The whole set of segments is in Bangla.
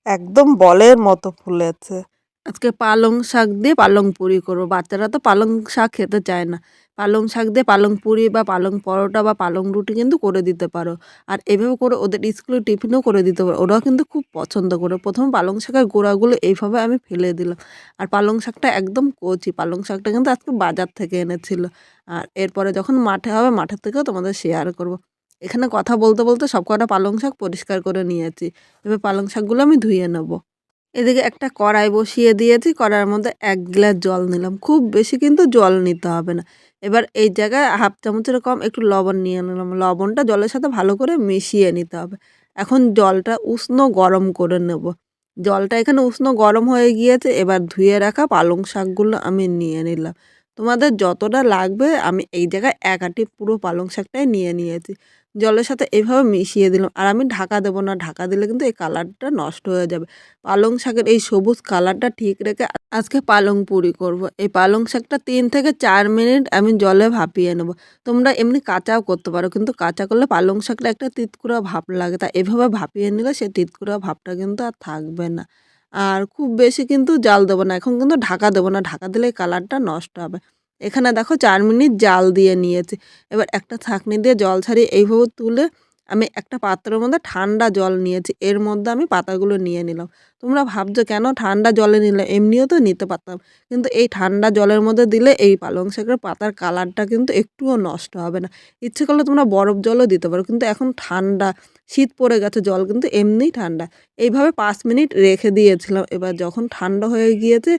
একদম বলের মতো ফুলেছে। আজকে পালং শাক দিয়ে পালং পুরি করবো। বাচ্চারা তো পালং শাক খেতে চায় না। পালং শাক দিয়ে পালং পুরি বা পালং পরোটা বা পালং রুটি কিন্তু করে দিতে পারো। আর এভাবে করে ওদের স্কুলে টিফিনও করে দিতে পারো। ওরাও কিন্তু খুব পছন্দ করে। ১ম পালং শাকের গোড়াগুলো এইভাবে আমি ফেলে দিলাম। আর পালং শাকটা একদম কচি। পালং শাকটা কিন্তু আজকে বাজার থেকে এনেছিল। আর এরপরে যখন মাঠে হবে মাঠের থেকেও তোমাদের শেয়ার করব। এখানে কথা বলতে, বলতে সবকটা পালং শাক পরিষ্কার করে নিয়েছি। এবার পালং শাকগুলো আমি ধুয়ে নেব। এদিকে একটা কড়াই বসিয়ে দিয়েছি। কড়াইয়ের মধ্যে ১ গ্লাস জল নিলাম। খুব বেশি কিন্তু জল নিতে হবে না। এবার এই জায়গায় 1/2 চামচের কম একটু লবণ নিয়ে নিলাম। লবণটা জলের সাথে ভালো করে মিশিয়ে নিতে হবে। এখন জলটা উষ্ণ গরম করে নেব। জলটা এখানে উষ্ণ গরম হয়ে গিয়েছে। এবার ধুয়ে রাখা পালং শাকগুলো আমি নিয়ে নিলাম। তোমাদের যতটা লাগবে আমি এই জায়গায় ১ আঁটি পুরো পালং শাকটাই নিয়ে নিয়েছি। জলের সাথে এভাবে মিশিয়ে দিলাম। আর আমি ঢাকা দেব না। ঢাকা দিলে কিন্তু এই কালারটা নষ্ট হয়ে যাবে। পালং শাকের এই সবুজ কালারটা ঠিক রেখে আজকে পালং পুরি করব। এই পালং শাকটা ৩ থেকে ৪ মিনিট আমি জলে ভাপিয়ে নেব। তোমরা এমনি কাঁচাও করতে পারো, কিন্তু কাঁচা করলে পালং শাকটা একটা তিতকুড়া ভাব লাগে। তা এভাবে ভাপিয়ে নিলে সেই তিতকুড়া ভাবটা কিন্তু আর থাকবে না। আর খুব বেশি কিন্তু জাল দেবো না। এখন কিন্তু ঢাকা দেবো না। ঢাকা দিলে এই কালারটা নষ্ট হবে। এখানে দেখো ৪ মিনিট জাল দিয়ে নিয়েছি। এবার একটা ছাঁকনি দিয়ে জল ছাড়িয়ে এইভাবে তুলে আমি একটা পাত্রের মধ্যে ঠান্ডা জল নিয়েছি। এর মধ্যে আমি পাতাগুলো নিয়ে নিলাম। তোমরা ভাবছো কেন ঠান্ডা জলে নিলে? এমনিও তো নিতে পারতাম। কিন্তু এই ঠান্ডা জলের মধ্যে দিলে এই পালং শাকের পাতার কালারটা কিন্তু একটুও নষ্ট হবে না। ইচ্ছে করলে তোমরা বরফ জলও দিতে পারো। কিন্তু এখন ঠান্ডা, শীত পড়ে গেছে, জল কিন্তু এমনিই ঠান্ডা। এইভাবে ৫ মিনিট রেখে দিয়েছিলাম। এবার যখন ঠান্ডা হয়ে গিয়েছে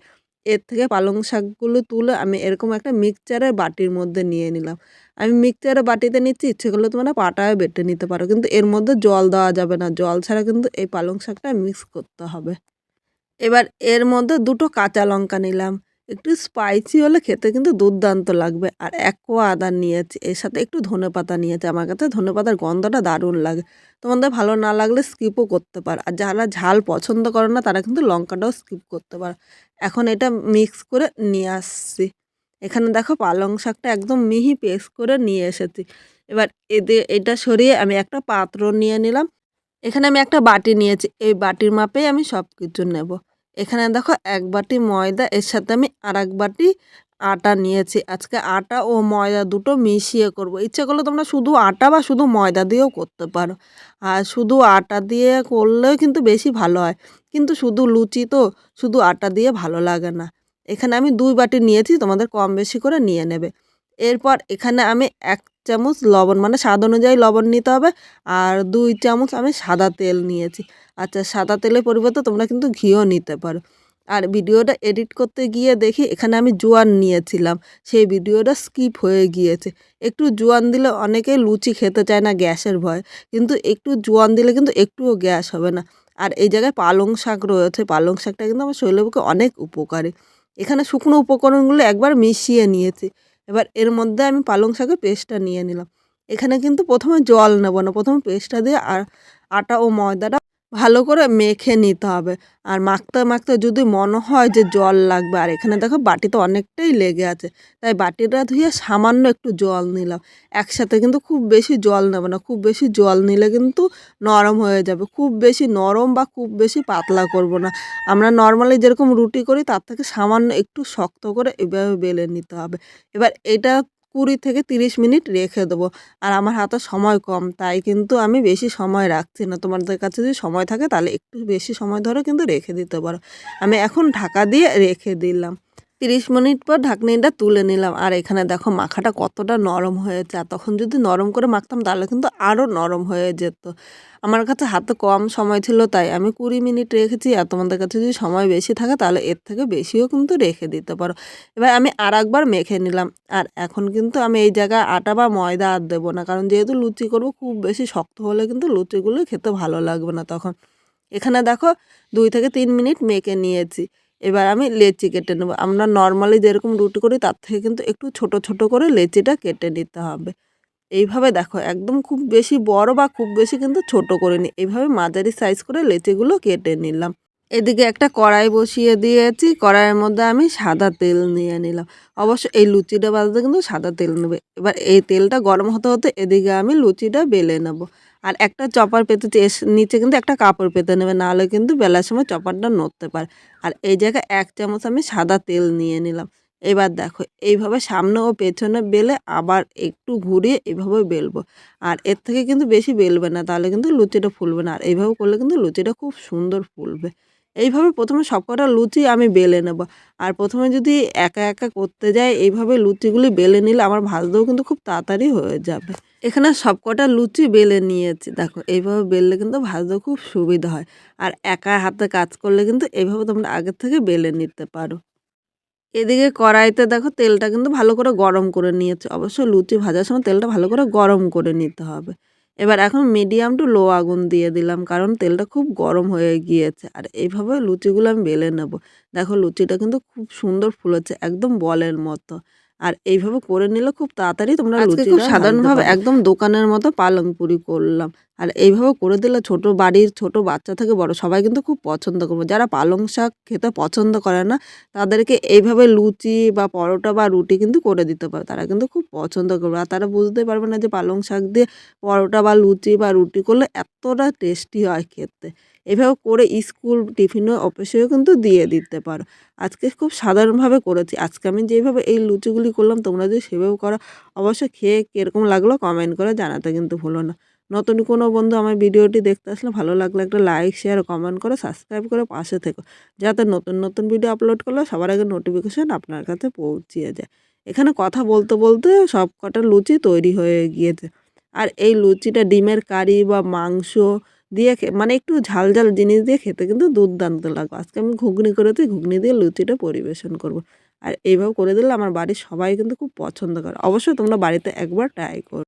এর থেকে পালং শাকগুলো তুলে আমি এরকম একটা মিক্সচারের বাটির মধ্যে নিয়ে নিলাম। আমি মিক্সচারের বাটিতে নিচ্ছি, ইচ্ছে করলে তোমরা পাটায়ও বেটে নিতে পারো। কিন্তু এর মধ্যে জল দেওয়া যাবে না। জল ছাড়া কিন্তু এই পালং শাকটা মিক্স করতে হবে। এবার এর মধ্যে ২ টো কাঁচা লঙ্কা নিলাম। একটু স্পাইসি হলে খেতে কিন্তু দুর্দান্ত লাগবে। আর ১ কোয়া আদা নিয়েছি। এর সাথে একটু ধনেপাতা নিয়েছি। আমার কাছে ধনেপাতার গন্ধটা দারুণ লাগে। তোমাদের ভালো না লাগলে স্কিপও করতে পারো। আর যারা ঝাল পছন্দ করে না তারা কিন্তু লঙ্কাটাও স্কিপ করতে পারো। এখন এটা মিক্স করে নিয়ে আসছি। এখানে দেখো পালং শাকটা একদম মিহি পেস্ট করে নিয়ে এসেছি। এবার এটা সরিয়ে আমি একটা পাত্র নিয়ে নিলাম। এখানে আমি একটা বাটি নিয়েছি। এই বাটির মাপেই আমি সবকিছু নেব। এখানে দেখো ১ বাটি ময়দা, এর সাথে আমি আরেক বাটি আটা নিয়েছি। আজকে আটা ও ময়দা দুটো মিশিয়ে করব। ইচ্ছে করলে তোমরা শুধু আটা বা শুধু ময়দা দিয়েও করতে পারো। আর শুধু আটা দিয়ে করলেও কিন্তু বেশি ভালো হয়। কিন্তু শুধু লুচি তো, শুধু আটা দিয়ে ভালো লাগে না। এখানে আমি ২ বাটি নিয়েছি, তোমাদের কম বেশি করে নিয়ে নেবে। এরপর এখানে আমি ১ চামচ লবণ, মানে স্বাদ অনুযায়ী লবণ নিতে হবে। আর ২ চামচ আমি সাদা তেল নিয়েছি। আচ্ছা, সাদা তেলের পরিবর্তে তোমরা কিন্তু ঘিও নিতে পারো। আর ভিডিওটা এডিট করতে গিয়ে দেখি এখানে আমি জোয়ান নিয়েছিলাম। সেই ভিডিওটা স্কিপ হয়ে গিয়েছে। একটু জোয়ান দিলে অনেকেই লুচি খেতে চায় না গ্যাসের ভয়ে। কিন্তু একটু জোয়ান দিলে কিন্তু একটুও গ্যাস হবে না। আর এই জায়গায় পালং শাক রয়েছে। পালং শাকটা কিন্তু আমার শরীরের পক্ষে অনেক উপকারী। এখানে শুকনো উপকরণগুলো একবার মিশিয়ে নিয়েছি। এবার এর মধ্যে আমি পালং শাকের পেস্টটা নিয়ে নিলাম। এখানে কিন্তু ১ম এ জল নেব না। ১ম এ পেস্টটা দিয়ে আর আটা ও ময়দাটা ভালো করে মেখে নিতে হবে। আর মাখতে, মাখতে যদি মনে হয় যে জল লাগবে, আর এখানে দেখো বাটিতে অনেকটাই লেগে আছে। তাই বাটিটা ধুয়ে সামান্য একটু জল নিলাম। একসাথে কিন্তু খুব বেশি জল নেব না। খুব বেশি জল নিলে কিন্তু নরম হয়ে যাবে। খুব বেশি নরম বা খুব বেশি পাতলা করব না। আমরা নরমালি যেরকম রুটি করি তার থেকে সামান্য একটু শক্ত করে এভাবে বেলে নিতে হবে। এবার এটা ২০ থেকে ৩০ মিনিট রেখে দেবো। আর আমার হাতে সময় কম, তাই কিন্তু আমি বেশি সময় রাখছি না। তোমাদের কাছে যদি সময় থাকে তাহলে একটু বেশি সময় ধরে কিন্তু রেখে দিতে পারো। আমি এখন ঢাকা দিয়ে রেখে দিলাম। ৩০ মিনিট পর ঢাকনিটা তুলে নিলাম। আর এখানে দেখো মাখাটা কতটা নরম হয়েছে। আর তখন যদি নরম করে মাখতাম তাহলে কিন্তু আরও নরম হয়ে যেত। আমার কাছে হাতে কম সময় ছিল তাই আমি ২০ মিনিট রেখেছি। আর তোমাদের কাছে যদি সময় বেশি থাকে তাহলে এর থেকে বেশিও কিন্তু রেখে দিতে পারো। এবার আমি আরেকবার মেখে নিলাম। আর এখন কিন্তু আমি এই জায়গায় আটা বা ময়দা আর দেবো না। কারণ যেহেতু লুচি করব, খুব বেশি শক্ত হলে কিন্তু লুচিগুলো খেতে ভালো লাগবে না তখন। এখানে দেখো ২ থেকে ৩ মিনিট মেখে নিয়েছি। এবার আমি লেচি কেটে নেব। আমরা নরমালি যেরকম রুটি করি তার থেকে কিন্তু একটু ছোট, ছোট করে লেচিটা কেটে নিতে হবে। এইভাবে দেখো একদম খুব বেশি বড় বা খুব বেশি কিন্তু ছোট করিনি। এইভাবে মাঝারি সাইজ করে লেচিগুলো কেটে নিলাম। এদিকে একটা কড়াই বসিয়ে দিয়েছি। কড়াইয়ের মধ্যে আমি সাদা তেল নিয়ে নিলাম। অবশ্য এই লুচিটা ভাজতে কিন্তু সাদা তেল নেবে। এবার এই তেলটা গরম হতে, হতে এদিকে আমি লুচিটা বেলে নেব। আর একটা চপার পেতে নিচে কিন্তু একটা কাপড় পেতে নেবে, নাহলে কিন্তু বেলার সময় চপারটা নড়তে পারে। আর এই জায়গায় 1 চামচ আমি সাদা তেল নিয়ে নিলাম। এবার দেখো এইভাবে সামনে ও পেছনে বেলে আবার একটু ঘুরিয়ে এভাবে বেলবো। আর এর থেকে কিন্তু বেশি বেলবে না, তাহলে কিন্তু লুচিটা ফুলবে না। আর এইভাবে করলে কিন্তু লুচিটা খুব সুন্দর ফুলবে। এইভাবে প্রথমে সবকটা লুচি আমি বেলে নেব। আর প্রথমে যদি একা করতে যাই এইভাবে লুচিগুলি বেলে নিলে আমার ভাজতেও কিন্তু খুব তাড়াতাড়ি হয়ে যাবে। এখানে সবকটা লুচি বেলে নিয়েছি। দেখো এইভাবে বেললে কিন্তু ভাজতে খুব সুবিধা হয়। আর একা হাতে কাজ করলে কিন্তু এইভাবে তোমরা আগের থেকে বেলে নিতে পারো। এদিকে কড়াইতে দেখো তেলটা কিন্তু ভালো করে গরম করে নিয়েছি। অবশ্যই লুচি ভাজার সময় তেলটা ভালো করে গরম করে নিতে হবে। এবার এখন মিডিয়াম টু লো আগুন দিয়ে দিলাম, কারণ তেলটা খুব গরম হয়ে গিয়েছে। আর এইভাবে লুচিগুলো আমি বেলে নেব। দেখো লুচিটা কিন্তু খুব সুন্দর ফুলেছে, একদম বলের মতো। আর এইভাবে করে নিলে খুব তাড়াতাড়ি তোমরা আজকে খুব সাধারণভাবে একদম দোকানের মতো পালং পুরি করলাম। আর এইভাবে করে দিলে বাড়ির ছোট বাচ্চা থেকে বড় সবাই কিন্তু খুব পছন্দ করবে। যারা পালং শাক খেতে পছন্দ করে না তাদেরকে এইভাবে লুচি বা পরোটা বা রুটি কিন্তু করে দিতে পারো। তারা কিন্তু খুব পছন্দ করবে। আর তারা বুঝতে পারবে না যে পালং শাক দিয়ে পরোটা বা লুচি বা রুটি করলে এতটা টেস্টি হয় খেতে। এভাবে করে স্কুল, টিফিনও, অফিসেও কিন্তু দিয়ে দিতে পারো। আজকে খুব সাধারণভাবে করেছি। আজকে আমি যেইভাবে এই লুচিগুলি করলাম তোমরা যদি সেভাবে করো অবশ্যই খেয়ে কীরকম লাগলো কমেন্ট করে জানাতে কিন্তু ভুলো না। নতুন কোনো বন্ধু আমার ভিডিওটি দেখতে আসলে ভালো লাগলে একটা লাইক, শেয়ার, কমেন্ট করে সাবস্ক্রাইব করে পাশে থেকো। যাতে নতুন ভিডিও আপলোড করলে সবার আগে নোটিফিকেশন আপনার কাছে পৌঁছিয়ে যায়। এখানে কথা বলতে সবকটা লুচি তৈরি হয়ে গিয়েছে। আর এই লুচিটা ডিমের কারি বা মাংস দিয়ে মানে একটু ঝাল জিনিস দিয়ে খেতে কিন্তু দুর্দান্ত লাগবে। আজকে আমি ঘুগনি করেছি, ঘুগনি দিয়ে লুচিটা পরিবেশন করব। আর এইভাবে করে দিলে আমার বাড়ির সবাই কিন্তু খুব পছন্দ করে। অবশ্যই তোমরা বাড়িতে একবার ট্রাই করো।